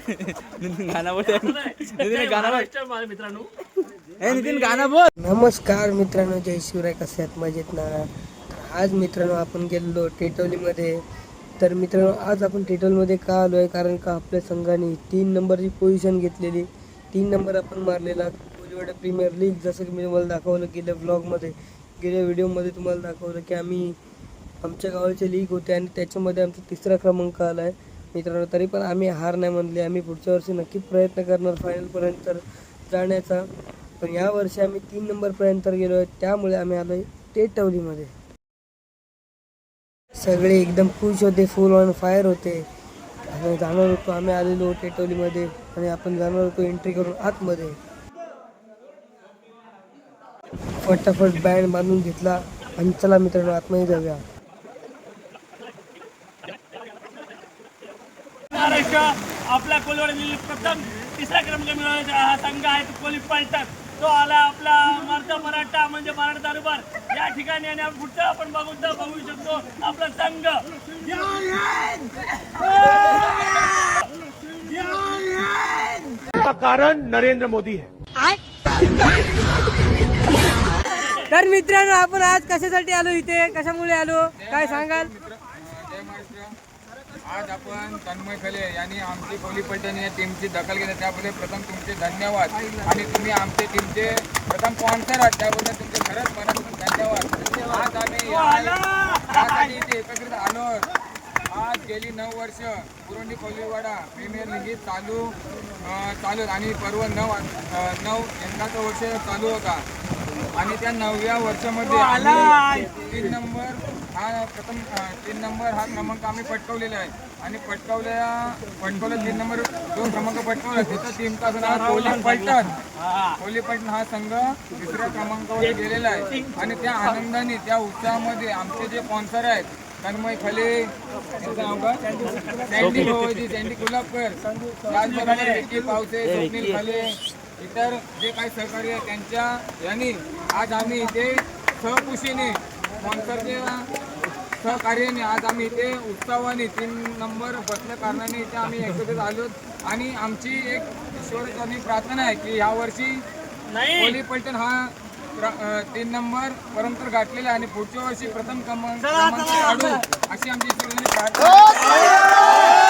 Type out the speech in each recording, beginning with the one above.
नितीन गाणं बोल. नितीन गाणं बोल मित्रांनो. नितीन गाणं बोल. नमस्कार मित्रांनो, जय शिवराय. कसे आहात? मजेत ना? आज मित्रांनो आपण गेलो टेटवलीमध्ये. तर मित्रांनो आज आपण टेटवलीमध्ये का आलो आहे, कारण का आपल्या संघाने 3 नंबरची पोझिशन घेतलेली. 3 नंबर आपण मारलेला कोलिवाडा प्रीमियर लीग. जसं की मी तुम्हाला दाखवलं गेल्या व्लॉगमध्ये, गेल्या व्हिडिओमध्ये तुम्हाला दाखवलं की आम्ही आमच्या गावाचे लीग होते आणि त्याच्यामध्ये आमचा 3रा क्रमांक आला आहे मित्रांनो. तरी पण आम्ही हार नाही मानली. आम्ही पुढच्या वर्षी नक्की प्रयत्न करणार फायनलपर्यंत जाण्याचा. पण यावर्षी आम्ही 3 नंबरपर्यंत गेलो आहे, त्यामुळे आम्ही आलो आहे टेटवलीमध्ये. सगळे एकदम खुश होते, फुल ऑन फायर होते. आणि जाणार होतो आम्ही आलेलो टेटवलीमध्ये आणि आपण जाणार होतो एंट्री करून आतमध्ये. फटाफट बँड बांधून घेतला आणि चला मित्रांनो आतमध्ये जाऊया. आपल्या कोलिवाडा प्रथम 3रा क्रमांक मिळवण्याचा हा संघ आहे तो कोली पलटण. तो आला आपला मराठा म्हणजे मराठा दरबार या ठिकाणी. आणि पुढचं आपण बघू शकतो आपला संघ. कारण नरेंद्र मोदी है. तर मित्रांनो आपण आज कशासाठी आलो इथे, कशामुळे आलो काय सांगाल? आज आपण तन्मय खले यांनी आमची कोली पलटण या टीमची दखल घेतली, त्याबद्दल प्रथम तुमचे धन्यवाद. आणि तुम्ही आमच्या टीमचे प्रथम स्पॉन्सर आहात, त्याबद्दल तुमचे खरंच मनापासून धन्यवाद. आज आम्ही यासाठी इथे एकत्रित आलो. आज गेली 9 वर्ष पुरवणी कोलिवाडा प्रीमियर लीग चालू आणि पर्व 9 यंदाचं वर्ष चालू होता. आणि त्या 9व्या वर्षामध्ये 3 नंबर हा क्रमांक आम्ही पटकावलेला आहे. आणि पटकावलं 3 नंबर जो क्रमांक पटकावला त्याचा टीमचा नाव कोली पलटण हा संघ 3ऱ्या क्रमांकावर गेलेला आहे. आणि त्या आनंदाने त्या उत्साहामध्ये आमचे जे स्पॉन्सर आहेत तन्मय खले, सँडी गुलाबकर, त्याचबरोबर विकी पावसे, स्वप्नील खले, इतर जे काही सहकारी आहेत त्यांच्या यांनी आज आम्ही इथे सहकुशीने स्पॉन्सरच्या सहकार्याने आज आम्ही इथे उत्साहाने 3 नंबर बसल्या कारणाने इथे आम्ही एकत्रित आलो. आणि आमची एक ईश्वराची प्रार्थना आहे की यावर्षी कोली पलटण हा 3 नंबर पर्यंत गाठलेला आहे आणि पुढच्या वर्षी प्रथम क्रमांक काढू अशी आमची ईश्वराची प्रार्थना आहे.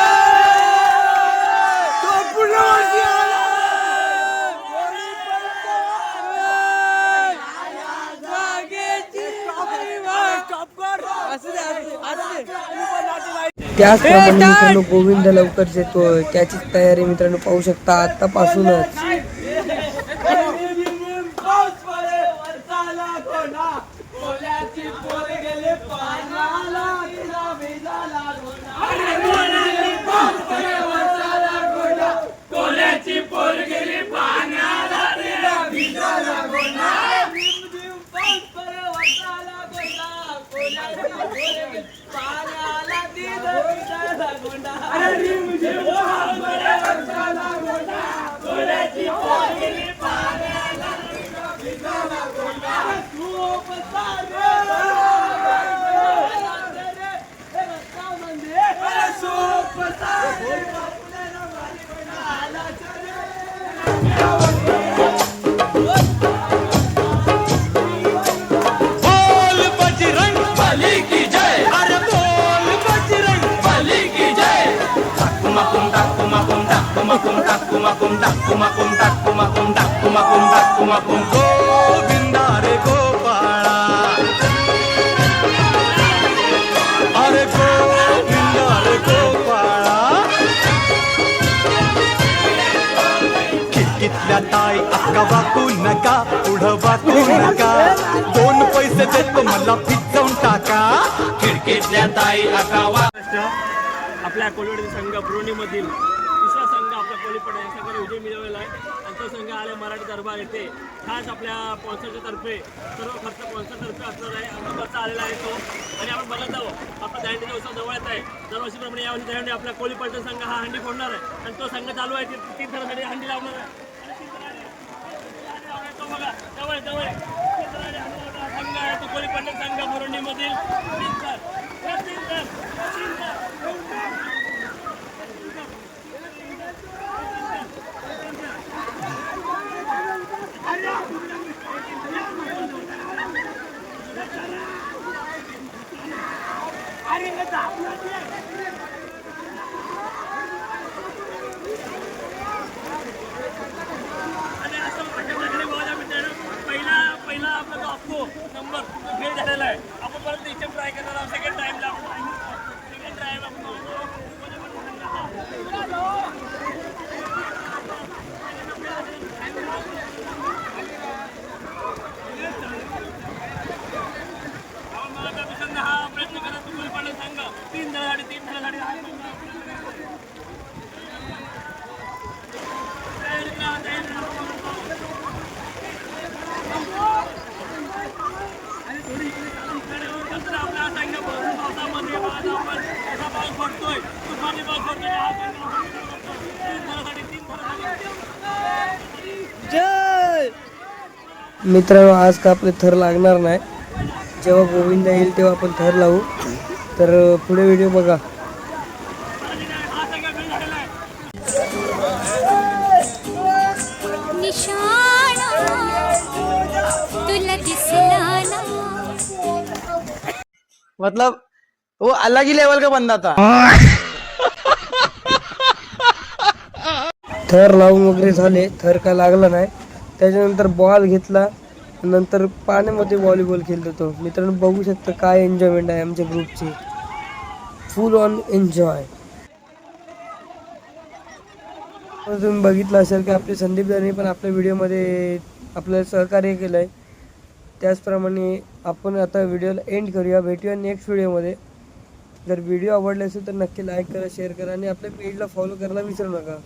त्याचप्रमाणे मित्रांनो गोविंद लवकरच येतोय, त्याची तयारी मित्रांनो पाहू शकता आतापासूनच. गोविंदा रे गोपाळा, अरे गोविंदा रे गोपाळा. खिडकीतल्या ताई अक्का वाकू नका, पुढं वाकू नका. 2 पैसे देतो मला पिचवून टाका. खिडकीतल्या ताई अकावा. आपल्या कोलिवाडा संघ पुरवणीमधील 3रा संघ आपल्या कोली पलटण या संघाने विजय मिळवलेला आहे. आणि तो संघ आला मराठी दरबार येथे. खास आपल्या स्पॉन्सरच्या तर्फे सर्व खर्च स्पॉन्सरतर्फे असणार आहे. आमचा खर्च आलेला आहे तो. आणि आपण बघत आहोत आपला दहीहंडीचा उत्सव जवळ येत आहे. दरवर्षीप्रमाणे यावर्षी दहीहंडी आपल्या कोली पलटण संघ हा हंडी फोडणार आहे. आणि तो संघ चालू आहे 3 थरासाठी हंडी लावणार आहे. तो बघा जवळ संघ आहे तो कोली पलटण संघ मुरुंडीमधील 3 थर. तुफानी बॉल सोडतोय. हा संघ तीन थरासाठी. मित्रांनो आज का आपले थर लागणार नाही, जेव्हा गोविंद येईल तेव्हा आपण थर लावू. तर पुढे व्हिडिओ बघा. निशाणा तुला दिसला ना. मतलब वो अलग ही लेवल का बंदा था. थर लावून वगैरे झाले, थर काय लागला नाही. त्याच्यानंतर बॉल घेतला, नंतर पाण्यामध्ये व्हॉलीबॉल खेळतो तो. मित्रांनो बघू शकता काय एन्जॉयमेंट आहे आमच्या ग्रुपची, फुल ऑन एन्जॉय. तुम्ही बघितलं असेल की आपले संदीप दानी पण आपल्या व्हिडिओमध्ये आपल्याला सहकार्य केलं आहे. त्याचप्रमाणे आपण आता व्हिडिओला एंड करूया. भेटूया नेक्स्ट व्हिडिओमध्ये. जर व्हिडिओ आवडला असेल तर नक्की लाईक करा, शेअर करा आणि आपल्या पेजला फॉलो करायला विसरू नका.